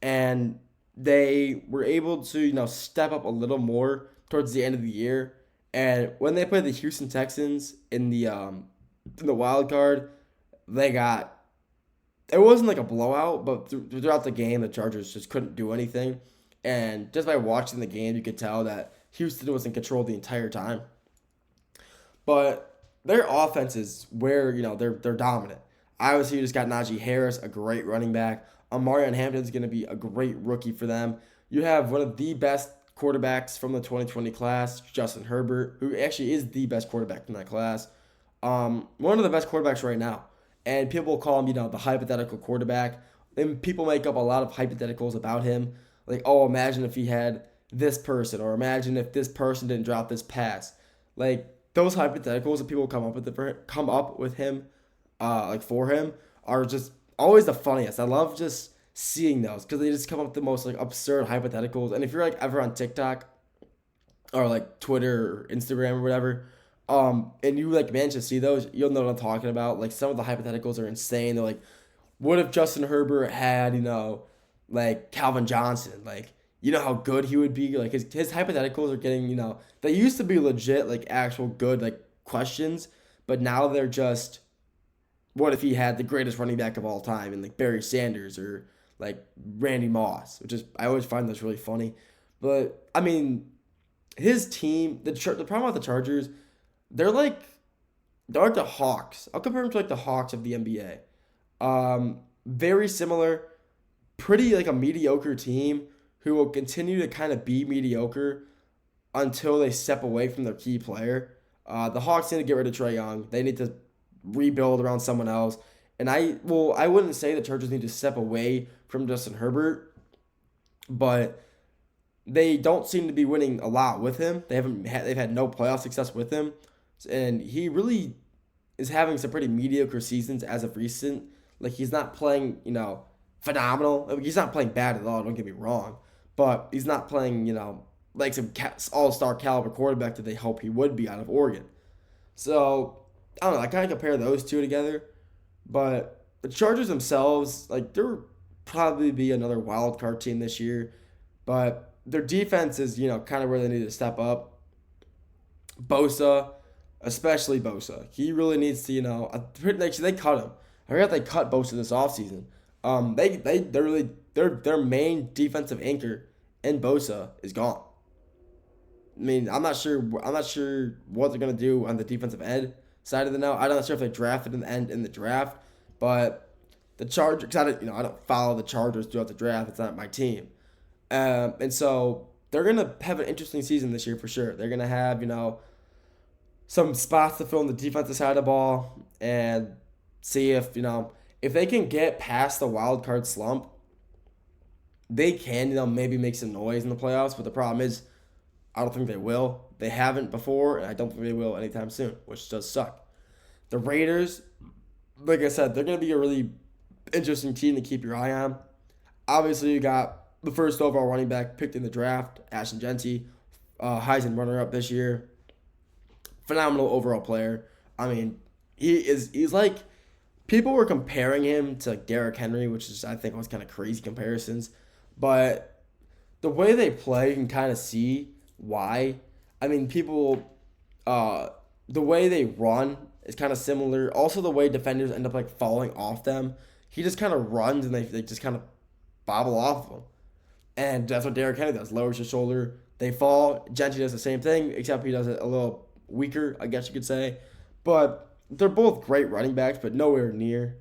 and they were able to, step up a little more towards the end of the year. And when they played the Houston Texans in the wild card, it wasn't like a blowout, but throughout the game, the Chargers just couldn't do anything. And just by watching the game, you could tell that Houston was in control the entire time. But their offense is where, they're dominant. Obviously, you just got Najee Harris, a great running back. Marion Hampton's going to be a great rookie for them. You have one of the best quarterbacks from the 2020 class, Justin Herbert, who actually is the best quarterback from that class. One of the best quarterbacks right now. And people call him, the hypothetical quarterback. And people make up a lot of hypotheticals about him. Like, oh, imagine if he had this person, or imagine if this person didn't drop this pass. Like, those hypotheticals that people come up with him, for him, are just always the funniest. I love just seeing those because they just come up with the most like absurd hypotheticals. And if you're like ever on TikTok or like Twitter or Instagram or whatever, and you like manage to see those, you'll know what I'm talking about. Like some of the hypotheticals are insane. They're like, what if Justin Herbert had, like Calvin Johnson? Like, you know how good he would be? Like his hypotheticals are getting, they used to be legit, like actual good like questions, but now they're just, what if he had the greatest running back of all time, and like Barry Sanders or like Randy Moss, which is, I always find this really funny. But I mean, his team, the problem with the Chargers, they're like the Hawks. I'll compare them to like the Hawks of the NBA. Very similar, pretty like a mediocre team who will continue to kind of be mediocre until they step away from their key player. The Hawks need to get rid of Trae Young. They need to rebuild around someone else. And I wouldn't say the Chargers need to step away from Justin Herbert, but they don't seem to be winning a lot with him. They've had no playoff success with him, and he really is having some pretty mediocre seasons as of recent. Like he's not playing, phenomenal. I mean, he's not playing bad at all. Don't get me wrong, but he's not playing, like some all-star caliber quarterback that they hope he would be out of Oregon. So I don't know. I kind of compare those two together, but the Chargers themselves, like they're probably be another wild card team this year, but their defense is, kind of where they need to step up. Bosa, especially Bosa, he really needs to, actually they cut him. I forgot they cut Bosa this offseason. Their main defensive anchor in Bosa is gone. I mean, I'm not sure what they're gonna do on the defensive end side of the now. I'm not sure if they drafted in the draft, but the Chargers, because I don't follow the Chargers throughout the draft. It's not my team, and so they're gonna have an interesting season this year for sure. They're gonna have some spots to fill in the defensive side of the ball and see if if they can get past the wild card slump, they can maybe make some noise in the playoffs. But the problem is, I don't think they will. They haven't before, and I don't think they will anytime soon, which does suck. The Raiders, like I said, they're going to be a really interesting team to keep your eye on. Obviously, you got the first overall running back picked in the draft, Ashton Genty, Heisman runner-up this year. Phenomenal overall player. I mean, he's like, people were comparing him to Derrick Henry, which is, I think, was kind of crazy comparisons. But the way they play, you can kind of see why. I mean, people, the way they run is kind of similar. Also, the way defenders end up like falling off them. He just kind of runs and they just kind of bobble off of him. And that's what Derrick Henry does. Lowers his shoulder. They fall. Genty does the same thing, except he does it a little weaker, I guess you could say. But they're both great running backs, but nowhere near.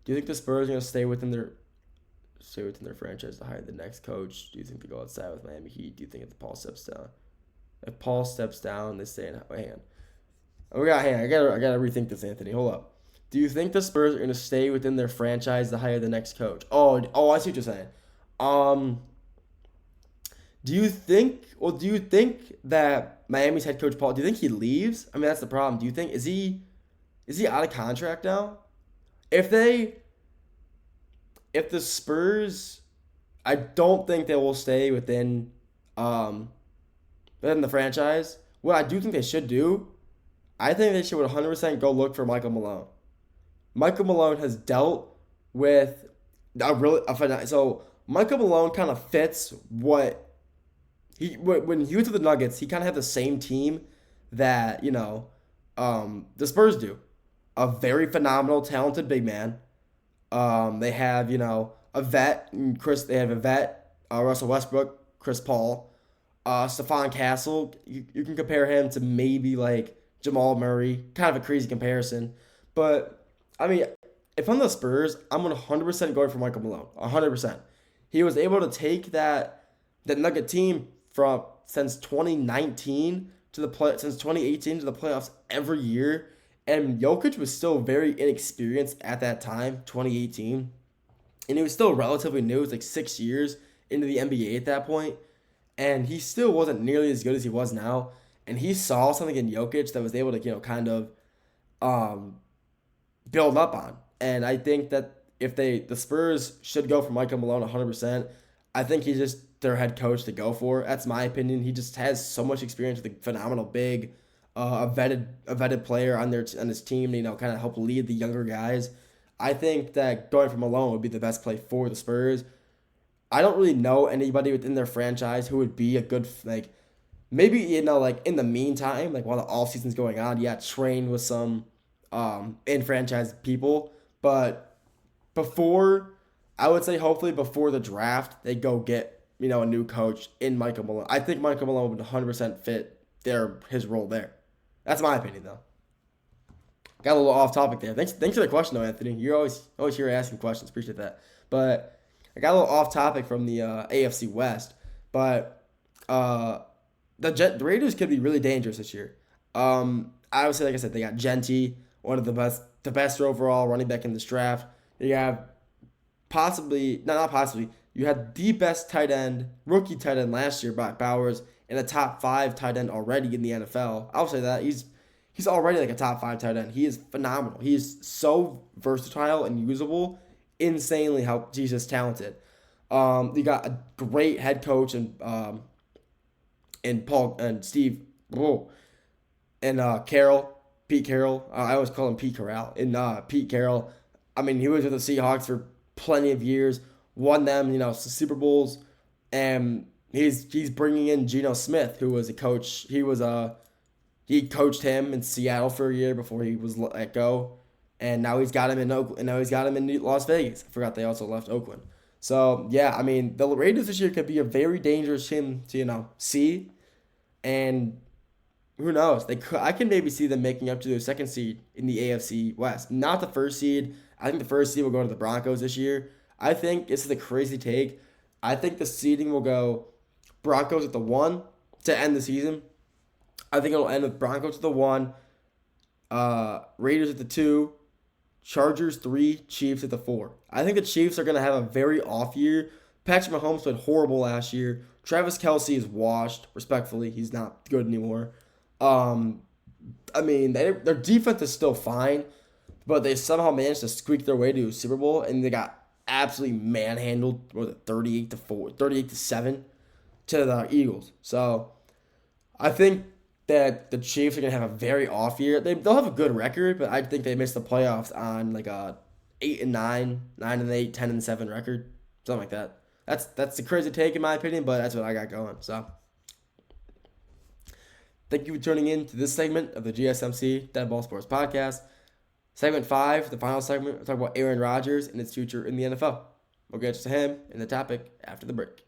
Do you think the Spurs are going to stay within their franchise to hire the next coach? Do you think they go outside with Miami Heat? Do you think if Paul steps down? If Paul steps down, they stay in. Hang on. I gotta rethink this, Anthony. Hold up. Do you think the Spurs are gonna stay within their franchise to hire the next coach? Oh, I see what you're saying. Do you think that Miami's head coach Paul? Do you think he leaves? I mean, that's the problem. Do you think is he out of contract now? If the Spurs, I don't think they will stay within the franchise. What I do think they should do, I think they should 100% go look for Michael Malone. Michael Malone has dealt with so Michael Malone kind of fits when he went to the Nuggets. He kind of had the same team that the Spurs do. A very phenomenal, talented big man. They have a vet, They have a vet, Russell Westbrook, Chris Paul, Stephon Castle. You can compare him to maybe like Jamal Murray. Kind of a crazy comparison, but I mean, if I'm the Spurs, I'm 100% going for Michael Malone. 100%. He was able to take that Nugget team from since 2019 since 2018 to the playoffs every year, and Jokic was still very inexperienced at that time, 2018, and he was still relatively new. It was like 6 years into the NBA at that point, and he still wasn't nearly as good as he was now. And he saw something in Jokic that was able to kind of um, build up on. And I think that if the Spurs should go for Michael Malone 100%, I think he's just their head coach to go for. That's my opinion. He just has so much experience with a phenomenal big, a vetted player on his team. Kind of help lead the younger guys. I think that going for Malone would be the best play for the Spurs. I don't really know anybody within their franchise who would be a good maybe in the meantime, while the off season's going on, train with some in franchise people, but before, I would say hopefully before the draft, they go get a new coach in Michael Malone. I think Michael Malone would 100% fit his role there. That's my opinion though. Got a little off topic there. Thanks for the question though, Anthony. You're always here asking questions. Appreciate that. But I got a little off topic from the AFC West. But the Raiders could be really dangerous this year. Obviously, like I said, they got Gentry, one of the best overall running back in this draft. You have you had the best rookie tight end last year, Brock Bowers, and a top 5 tight end already in the NFL. I'll say that he's already a top 5 tight end. He is phenomenal. He is so versatile and usable, insanely how he's just talented. You got a great head coach and Paul and Steve, and Pete Carroll. I always call him Pete Corral. And Pete Carroll, I mean, he was with the Seahawks for plenty of years, won them, some Super Bowls, and he's bringing in Geno Smith, who was a coach. He coached him in Seattle for a year before he was let go, and now he's got him in Oakland, and now he's got him in Las Vegas. I forgot they also left Oakland. So yeah, I mean, the Raiders this year could be a very dangerous team to see, and who knows? I can maybe see them making up to their second seed in the AFC West, not the first seed. I think the first seed will go to the Broncos this year. I think this is a crazy take. I think the seeding will go Broncos at the 1 to end the season. I think it'll end with Broncos at the 1, Raiders at the 2, Chargers 3, Chiefs at the 4. I think the Chiefs are going to have a very off year. Patrick Mahomes played horrible last year. Travis Kelce is washed, respectfully. He's not good anymore. I mean, their defense is still fine, but they somehow managed to squeak their way to a Super Bowl, and they got absolutely manhandled, 38-7 to the Eagles. So I think that the Chiefs are going to have a very off year. They'll have a good record, but I think they missed the playoffs on a 8-9, 9-8, 10-7 record, something like that. That's a crazy take in my opinion, but that's what I got going. So thank you for tuning in to this segment of the GSMC Dead Ball Sports Podcast. Segment 5, the final segment, we'll talk about Aaron Rodgers and his future in the NFL. We'll get to him and the topic after the break.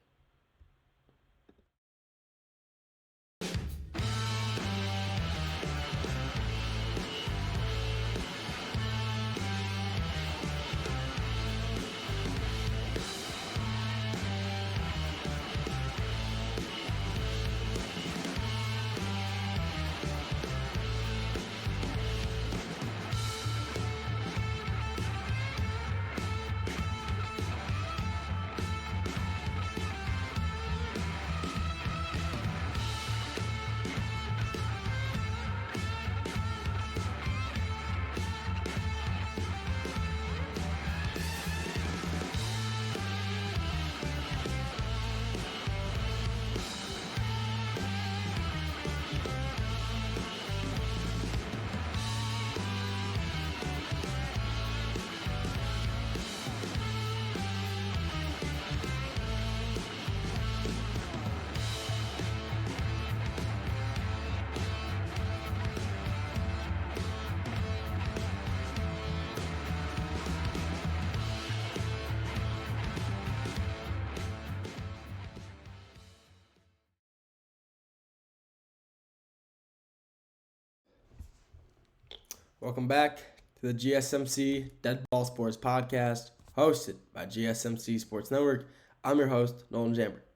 Welcome back to the GSMC Dead Ball Sports Podcast, hosted by GSMC Sports Network. I'm your host, Nolan Jambert.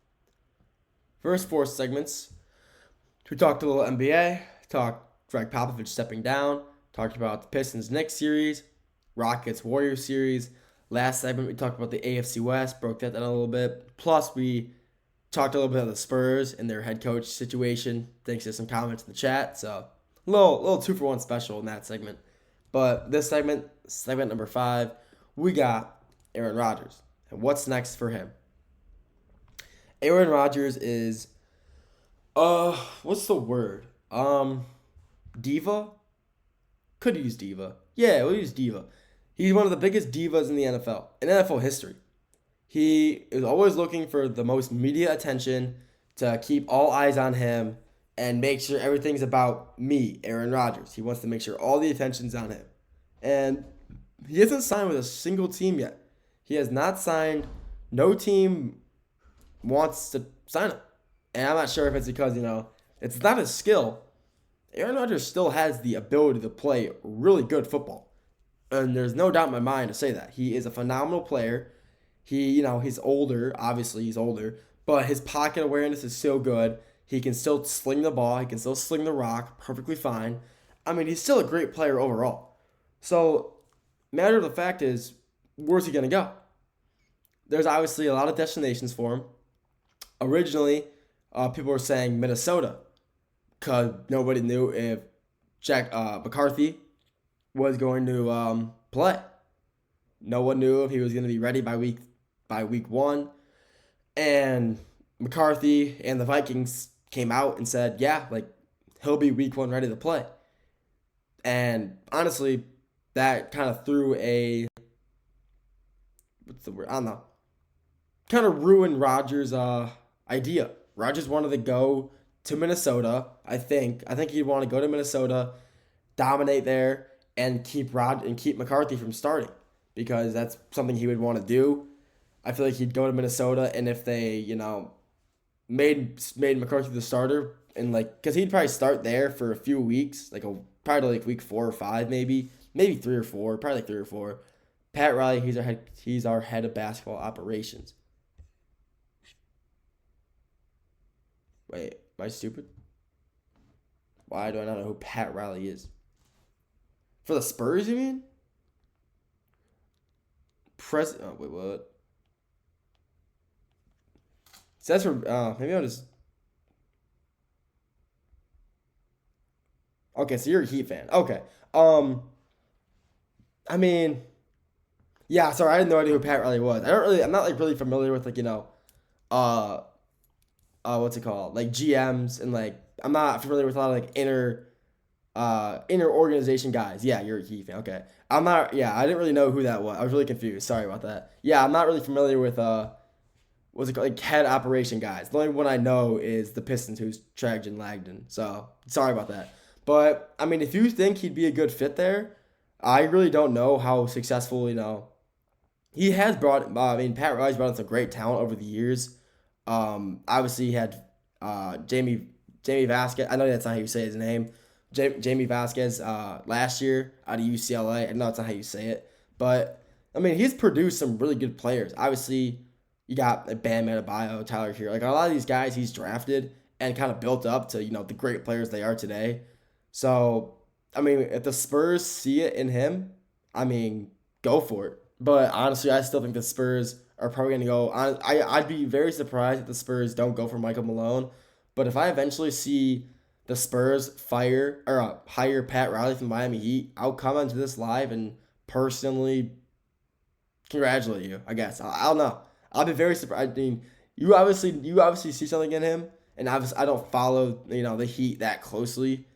First four segments, we talked a little NBA, talked Greg Popovich stepping down, talked about the Pistons Knicks series, Rockets Warriors series. Last segment, we talked about the AFC West, broke that down a little bit. Plus, we talked a little bit about the Spurs and their head coach situation, thanks to some comments in the chat. So, a little 2-for-1 special in that segment. But this segment number 5, we got Aaron Rodgers. And what's next for him? Aaron Rodgers is, what's the word? Diva? Could use diva. Yeah, we'll use diva. He's one of the biggest divas in the NFL, in NFL history. He is always looking for the most media attention, to keep all eyes on him and make sure everything's about me, Aaron Rodgers. He wants to make sure all the attention's on him. And he hasn't signed with a single team yet. He has not signed. No team wants to sign him. And I'm not sure if it's because, it's not his skill. Aaron Rodgers still has the ability to play really good football. And there's no doubt in my mind to say that. He is a phenomenal player. He's older. Obviously, he's older. But his pocket awareness is so good. He can still sling the ball. He can still sling the rock perfectly fine. I mean, he's still a great player overall. So, matter of the fact is, where's he going to go? There's obviously a lot of destinations for him. Originally, people were saying Minnesota, because nobody knew if Jack McCarthy was going to play. No one knew if he was going to be ready by week 1. And McCarthy and the Vikings came out and said, yeah, he'll be week 1 ready to play. And honestly, that kind of threw what's the word? I don't know. Kind of ruined Rodgers' idea. Rodgers wanted to go to Minnesota, I think. I think he'd want to go to Minnesota, dominate there, and keep McCarthy from starting, because that's something he would want to do. I feel like he'd go to Minnesota, and if they, made McCarthy the starter, and because he'd probably start there for a few weeks, probably week 4 or 5, maybe 3 or 4, probably 3 or 4. Pat Riley, he's our head of basketball operations. Wait, am I stupid? Why do I not know who Pat Riley is? For the Spurs, you mean? Oh, wait, what? So that's for, maybe I'll just... Okay, so you're a Heat fan. Okay. I mean... Yeah, sorry, I had no idea who Pat Riley was. I'm not really familiar with, what's it called? GMs, and, I'm not familiar with a lot of, inner organization guys. Yeah, you're a Heat fan. Okay. I didn't really know who that was. I was really confused. Sorry about that. Yeah, I'm not really familiar with, what's it called? Head operation guys. The only one I know is the Pistons, who's Trajan Langdon. So, sorry about that. But, I mean, if you think he'd be a good fit there, I really don't know how successful, he has brought, Pat Riley's brought in some great talent over the years. Obviously, he had Jamie Vasquez. I know that's not how you say his name. Jamie Vasquez last year out of UCLA. I know that's not how you say it. But, he's produced some really good players. Obviously, you got Bam Adebayo, Tyler Hero. A lot of these guys he's drafted and kind of built up to, the great players they are today. So, if the Spurs see it in him, go for it. But honestly, I still think the Spurs are probably going to go. I'd be very surprised if the Spurs don't go for Michael Malone. But if I eventually see the Spurs hire Pat Riley from Miami Heat, I'll come onto this live and personally congratulate you, I guess. I don't know. I'll be very surprised. You obviously see something in him, and obviously I don't follow the Heat that closely.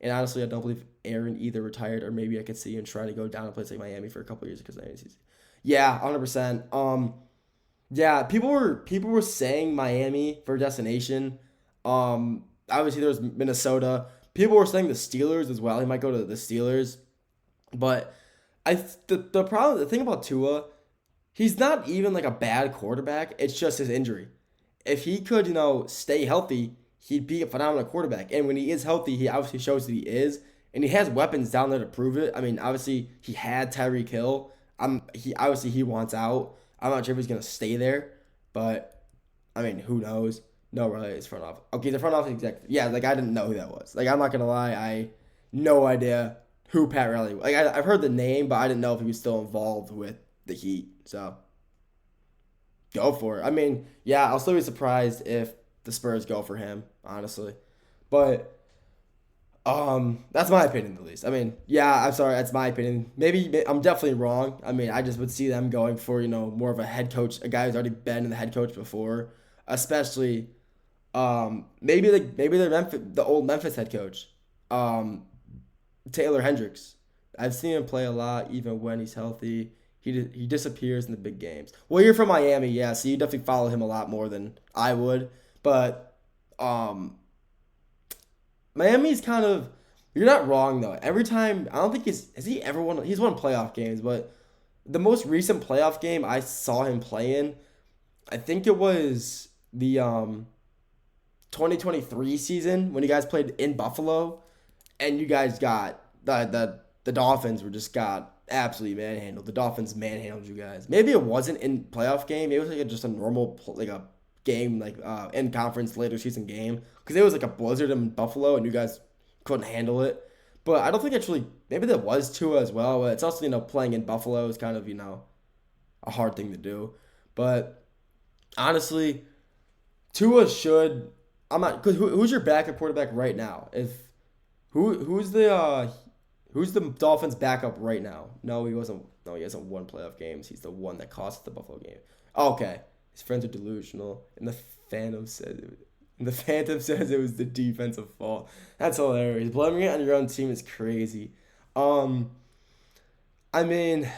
And honestly, I don't believe Aaron either retired, or maybe I could see him trying to go down to a place like Miami for a couple of years because of the season. Yeah, 100%. Yeah, people were saying Miami for destination. Obviously there was Minnesota. People were saying the Steelers as well. He might go to the Steelers. But the thing about Tua, he's not even a bad quarterback. It's just his injury. If he could, stay healthy, he'd be a phenomenal quarterback. And when he is healthy, he obviously shows that he is. and he has weapons down there to prove it. I mean, obviously he had Tyreek Hill. He wants out. I'm not sure if he's gonna stay there, but I mean, who knows? No, really, it's front office. Okay, the front office executive. Yeah, like I didn't know who that was. Like I'm not gonna lie, I no idea who Pat Riley was. Like I've heard the name, but I didn't know if he was still involved with the Heat. So go for it. I mean, yeah, I'll still be surprised if the Spurs go for him, honestly. But that's my opinion at least. I mean, yeah, I'm sorry, that's my opinion. Maybe I'm definitely wrong. I mean, I just would see them going for, more of a head coach, a guy who's already been in the head coach before, especially maybe the old Memphis head coach, Taylor Hendricks. I've seen him play a lot even when he's healthy. He disappears in the big games. Well, you're from Miami, yeah, so you definitely follow him a lot more than I would, but Miami's kind of, you're not wrong though. Every time, I don't think he's won playoff games, but the most recent playoff game I saw him play in, I think it was the 2023 season when you guys played in Buffalo, and you guys got the Dolphins were just got absolutely manhandled. The Dolphins manhandled you guys. Maybe it wasn't in playoff game. Maybe it was like just a normal a game in conference later season game because it was like a blizzard in Buffalo and you guys couldn't handle it. But I don't think actually maybe there was Tua as well. But it's also playing in Buffalo is kind of a hard thing to do. But honestly, Tua should. I'm not because who's your backup quarterback right now? Who's the Dolphins backup right now? No, he wasn't. No, he hasn't won playoff games. He's the one that cost the Buffalo game. Okay, his friends are delusional, and the Phantom says it was the defensive fault. That's hilarious. Blaming it on your own team is crazy. I mean,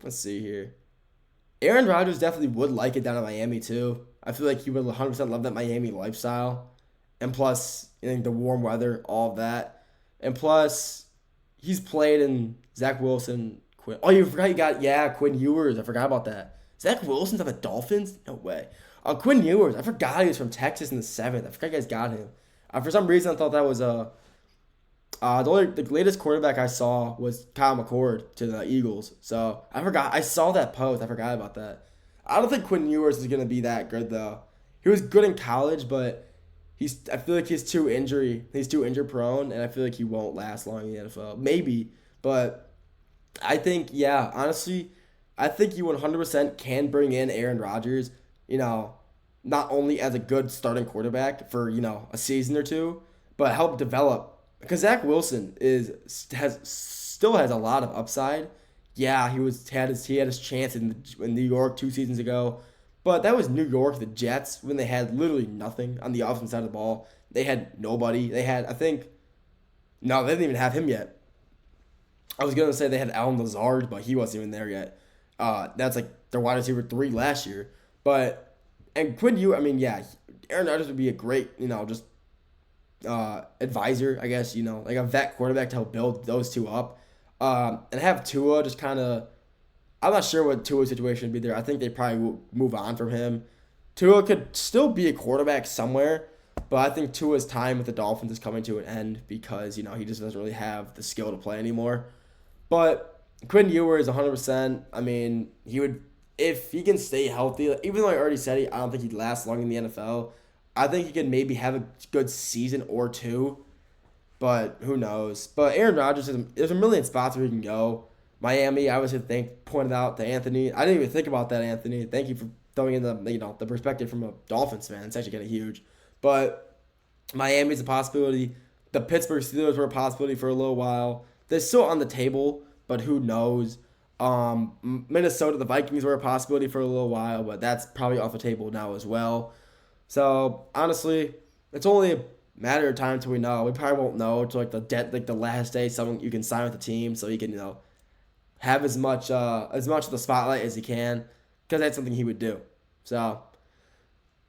let's see here. Aaron Rodgers definitely would like it down in Miami too. I feel like he would 100% love that Miami lifestyle. And plus, the warm weather, all of that. And plus, he's played in Zach Wilson. Oh, you forgot you got, Quinn Ewers. I forgot about that. Zach Wilson's on the Dolphins? No way. Quinn Ewers. I forgot he was from Texas in the 7th. I forgot you guys got him. For some reason, I thought that was the latest quarterback I saw was Kyle McCord to the Eagles. So I forgot. I saw that post. I forgot about that. I don't think Quinn Ewers is gonna be that good though. He was good in college, but I feel like he's too injury prone, and I feel like he won't last long in the NFL. Maybe, but I think honestly, I think you 100% can bring in Aaron Rodgers. Not only as a good starting quarterback for a season or two, but help develop. Because Zach Wilson still has a lot of upside. Yeah, he had his chance in New York 2 seasons ago, but that was New York, the Jets, when they had literally nothing on the offensive side of the ball. They had nobody. They didn't even have him yet. I was gonna say they had Allen Lazard, but he wasn't even there yet. That's like their wide receiver 3 last year. And Quinn Aaron Rodgers would be a great advisor, I guess, like a vet quarterback to help build those two up. And have Tua just kind of, I'm not sure what Tua's situation would be there. I think they probably will move on from him. Tua could still be a quarterback somewhere, but I think Tua's time with the Dolphins is coming to an end because, he just doesn't really have the skill to play anymore. But Quinn Ewers, 100%, I mean, he would, if he can stay healthy, even though I already said I don't think he'd last long in the NFL, I think he could maybe have a good season or two, but who knows. But Aaron Rodgers, there's a million spots where he can go. Miami, I was pointed out to Anthony. I didn't even think about that, Anthony. Thank you for throwing in the perspective from a Dolphins fan. It's actually kind of huge. But Miami's a possibility. The Pittsburgh Steelers were a possibility for a little while. They're still on the table, but who knows. Minnesota, the Vikings were a possibility for a little while, but that's probably off the table now as well. So honestly, it's only a matter of time till we know. We probably won't know till the last day someone you can sign with the team, so he can have as much of the spotlight as he can, because that's something he would do. So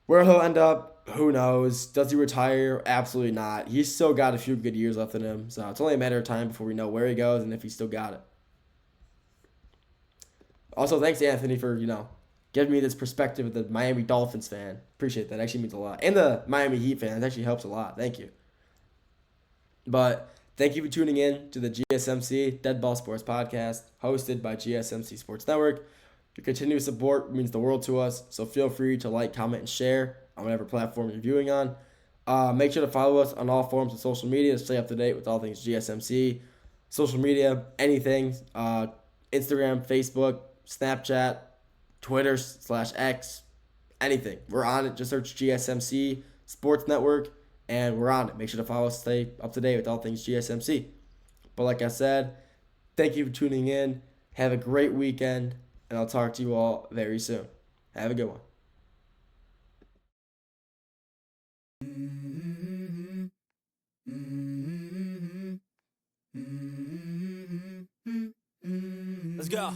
where he'll end up, who knows? Does he retire? Absolutely not. He's still got a few good years left in him, so it's only a matter of time before we know where he goes and if he's still got it. Also, thanks Anthony for giving me this perspective of the Miami Dolphins fan. Appreciate that. Actually means a lot. And the Miami Heat fan. It actually helps a lot. Thank you. But thank you for tuning in to the GSMC Dead Ball Sports Podcast, hosted by GSMC Sports Network. Your continuous support means the world to us, so feel free to like, comment, and share on whatever platform you're viewing on. Make sure to follow us on all forms of social media to stay up to date with all things GSMC. Social media, anything, Instagram, Facebook, Snapchat, Twitter /X, anything. We're on it. Just search GSMC Sports Network, and we're on it. Make sure to follow us, stay up to date with all things GSMC. But like I said, thank you for tuning in. Have a great weekend, and I'll talk to you all very soon. Have a good one. Let's go.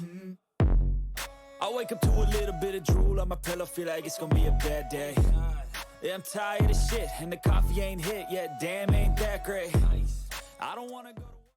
I wake up to a little bit of drool on my pillow, feel like it's gonna be a bad day. Yeah, I'm tired of shit, and the coffee ain't hit yet, damn, ain't that great. I don't wanna go to